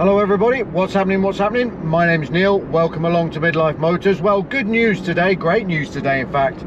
Hello everybody, what's happening, my name's Neil, welcome along to Midlife Motors. Well, good news today, great news today in fact.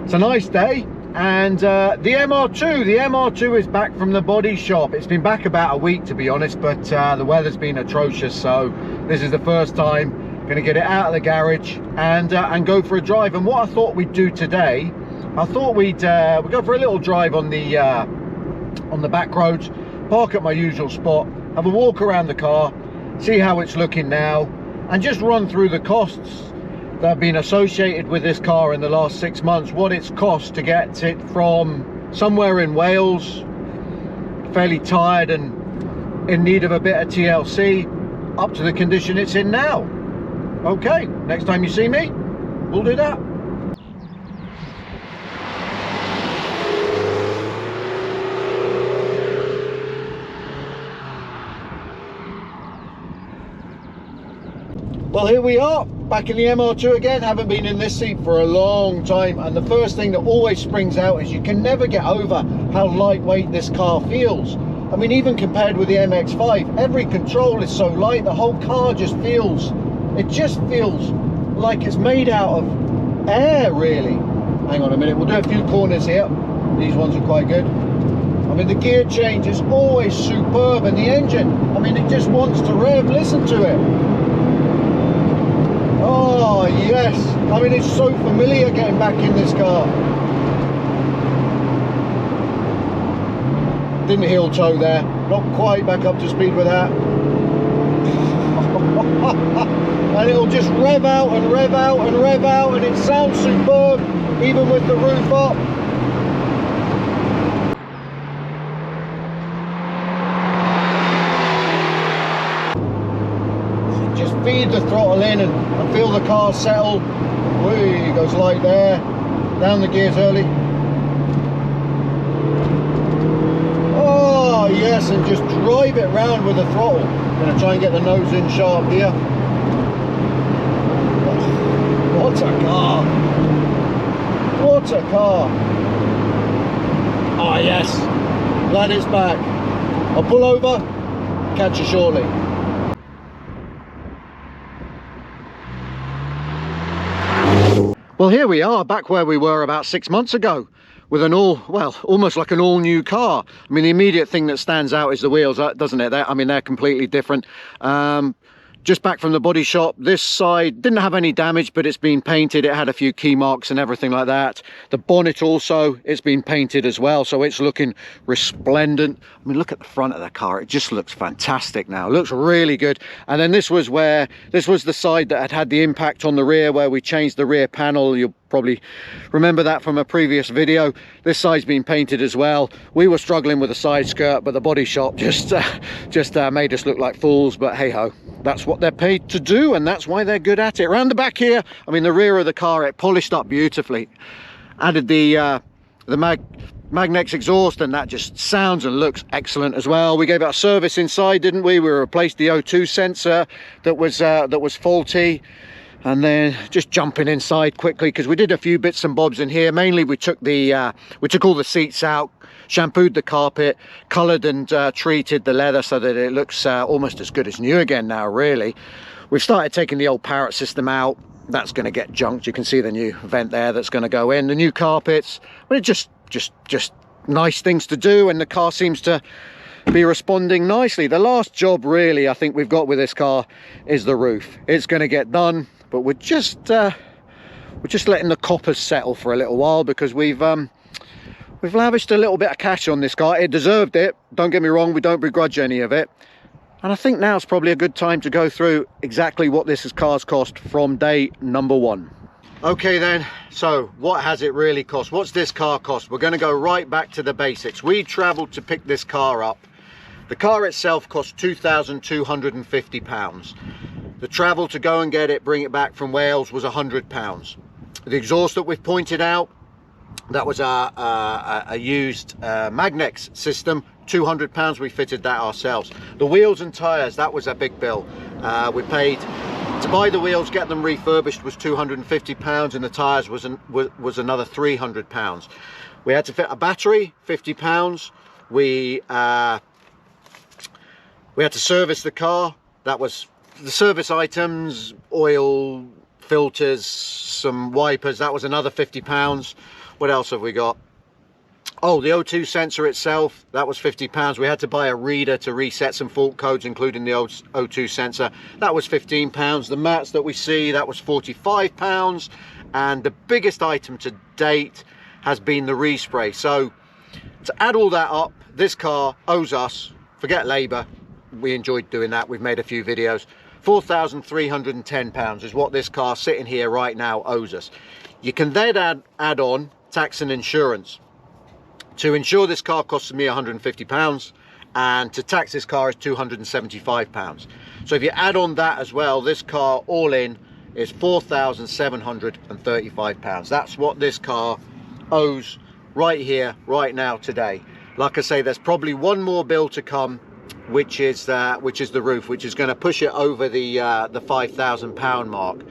It's a nice day, and the MR2 is back from the body shop. It's been back about a week to be honest, but the weather's been atrocious, so this is the first time going to get it out of the garage and go for a drive. And what I thought we'd do today, I thought we'd go for a little drive on the back roads, park at my usual spot, have a walk around the car, see how it's looking now, and just run through the costs that have been associated with this car in the last 6 months, what it's cost to get it from somewhere in Wales, fairly tired and in need of a bit of TLC, up to the condition it's in now. Okay, next time you see me, we'll do that. Well, here we are, back in the MR2 again. Haven't been in this seat for a long time, and the first thing that always springs out is you can never get over how lightweight this car feels. I mean, even compared with the MX5, every control is so light, the whole car just feels, it just feels like it's made out of air, really. Hang on a minute, we'll do a few corners here. These ones are quite good. I mean, the gear change is always superb, and the engine, I mean, it just wants to rev. Listen to it. Oh yes, I mean, it's so familiar getting back in this car. Didn't heel toe there, not quite back up to speed with that. And it'll just rev out and rev out and rev out, and it sounds superb even with the roof up. Just feed the throttle in and feel the car settle. Whee, goes light there, down the gears early. Oh yes, and just drive it round with the throttle. Gonna try and get the nose in sharp here. What a car! What a car! Oh yes, glad it's back. I'll pull over, catch you shortly. Well, here we are, back where we were about 6 months ago, with an almost like an all new car. I mean, the immediate thing that stands out is the wheels, doesn't it? I mean, they're completely different. Just back from the body shop. This side didn't have any damage, but it's been painted. It had a few key marks and everything like that. The bonnet also, it's been painted as well, so it's looking resplendent. I mean, look at the front of the car. It just looks fantastic now. It looks really good. And then this was the side that had the impact on the rear, where we changed the rear panel. You'll probably remember that from a previous video. This side's been painted as well. We were struggling with the side skirt, but the body shop just made us look like fools. But hey ho, that's what they're paid to do, and that's why they're good at it. Around the back here, I mean, the rear of the car, it polished up beautifully. Added the Magnex exhaust, and that just sounds and looks excellent as well. We gave it a service inside, didn't we? We replaced the O2 sensor that was faulty. And then just jumping inside quickly, because we did a few bits and bobs in here. Mainly we took all the seats out, shampooed the carpet, coloured and treated the leather so that it looks almost as good as new again now, really. We've started taking the old Parrot system out. That's going to get junked. You can see the new vent there that's going to go in. The new carpets, but it just nice things to do, and the car seems to be responding nicely. The last job really I think we've got with this car is the roof. It's going to get done, but we're just letting the coppers settle for a little while, because we've lavished a little bit of cash on this car. It deserved it, don't get me wrong, we don't begrudge any of it. And I think now's probably a good time to go through exactly what this car's cost from day number one. Okay then, so what has it really cost? What's this car cost? We're going to go right back to the basics. We travelled to pick this car up. The car itself cost £2,250. The travel to go and get it, bring it back from Wales, was £100. The exhaust that we've pointed out, that was a used Magnex system, £200. We fitted that ourselves. The wheels and tyres, that was a big bill. We paid to buy the wheels, get them refurbished, was £250, and the tyres was another £300. We had to fit a battery, £50. We had to service the car, That was the service items, oil, filters, some wipers. That was another £50. What else have we got? Oh, the O2 sensor itself, that was £50. We had to buy a reader to reset some fault codes, including the O2 sensor. That was £15. The mats that we see, that was £45. And the biggest item to date has been the respray. So to add all that up, this car owes us, forget labour, we enjoyed doing that, we've made a few videos, £4,310 is what this car sitting here right now owes us. You can then add on tax and insurance. To insure this car costs me £150, and to tax this car is £275. So if you add on that as well, this car all in is £4,735. That's what this car owes right here, right now, today. Like I say, there's probably one more bill to come, which is the roof, which is going to push it over the £5,000 mark.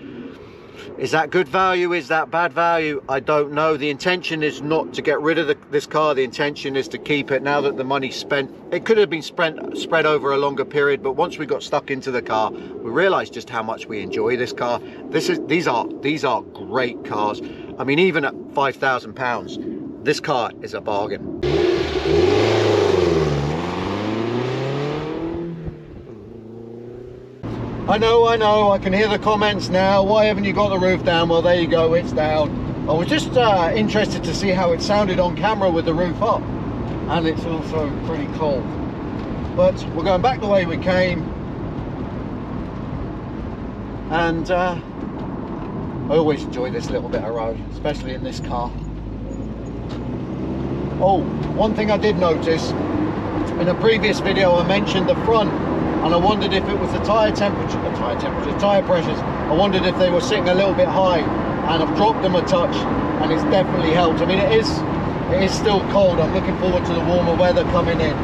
Is that good value? Is that bad value? I don't know. The intention is not to get rid of this car. The intention is to keep it now that the money's spent. It could have been spread over a longer period, but once we got stuck into the car, we realized just how much we enjoy this car. These are great cars. I mean, even at £5,000, this car is a bargain. I know, I can hear the comments now. Why haven't you got the roof down? Well, there you go, it's down. I was just interested to see how it sounded on camera with the roof up. And it's also pretty cold. But we're going back the way we came. And I always enjoy this little bit of road, especially in this car. Oh, one thing I did notice, in a previous video I mentioned the front, and I wondered if it was the tyre pressures. I wondered if they were sitting a little bit high, and I've dropped them a touch, and it's definitely helped. I mean, it is still cold. I'm looking forward to the warmer weather coming in,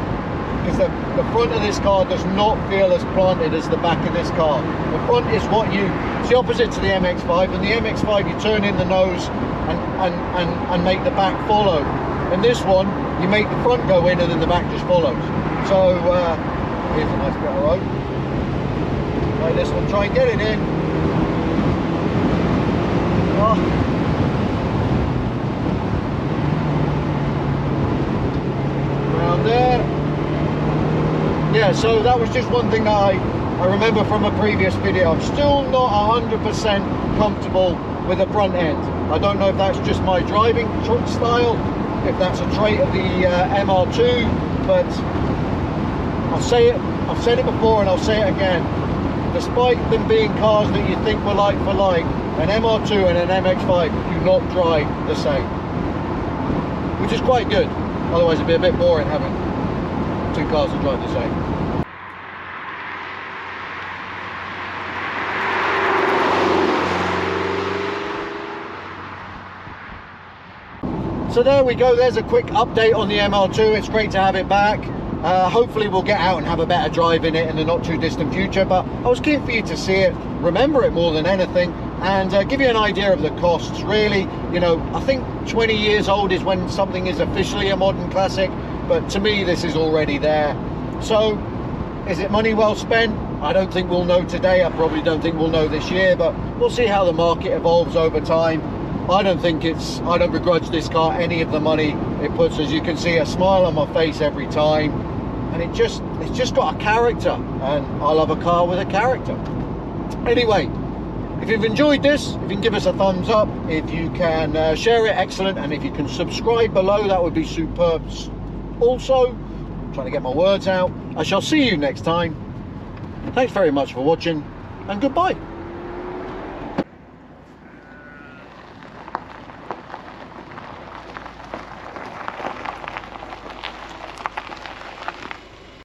because the front of this car does not feel as planted as the back of this car. The front is it's the opposite to the MX5. And the MX5, you turn in the nose and make the back follow. In this one, you make the front go in and then the back just follows. So here's a nice bit of road. Like this one, try and get it in. Oh. Around there. Yeah, so that was just one thing that I remember from a previous video. I'm still not 100% comfortable with the front end. I don't know if that's just my driving style, if that's a trait of the MR2, but I've said it before and I'll say it again. Despite them being cars that you think were like for like, an MR2 and an MX5 do not drive the same, which is quite good. Otherwise it'd be a bit boring having two cars that drive the same. So there we go, there's a quick update on the MR2. It's great to have it back. Hopefully we'll get out and have a better drive in it in the not too distant future, but I was keen for you to see it, remember it more than anything, and give you an idea of the costs. Really, you know, I think 20 years old is when something is officially a modern classic, but to me this is already there. So is it money well spent? I don't think we'll know today. I probably don't think we'll know this year, but we'll see how the market evolves over time. I don't begrudge this car any of the money it puts. As you can see, a smile on my face every time, and it's just got a character, and I love a car with a character. Anyway, if you've enjoyed this, if you can give us a thumbs up, if you can share it, excellent, and if you can subscribe below, that would be superb. Also, trying to get my words out, I shall see you next time. Thanks very much for watching, and goodbye.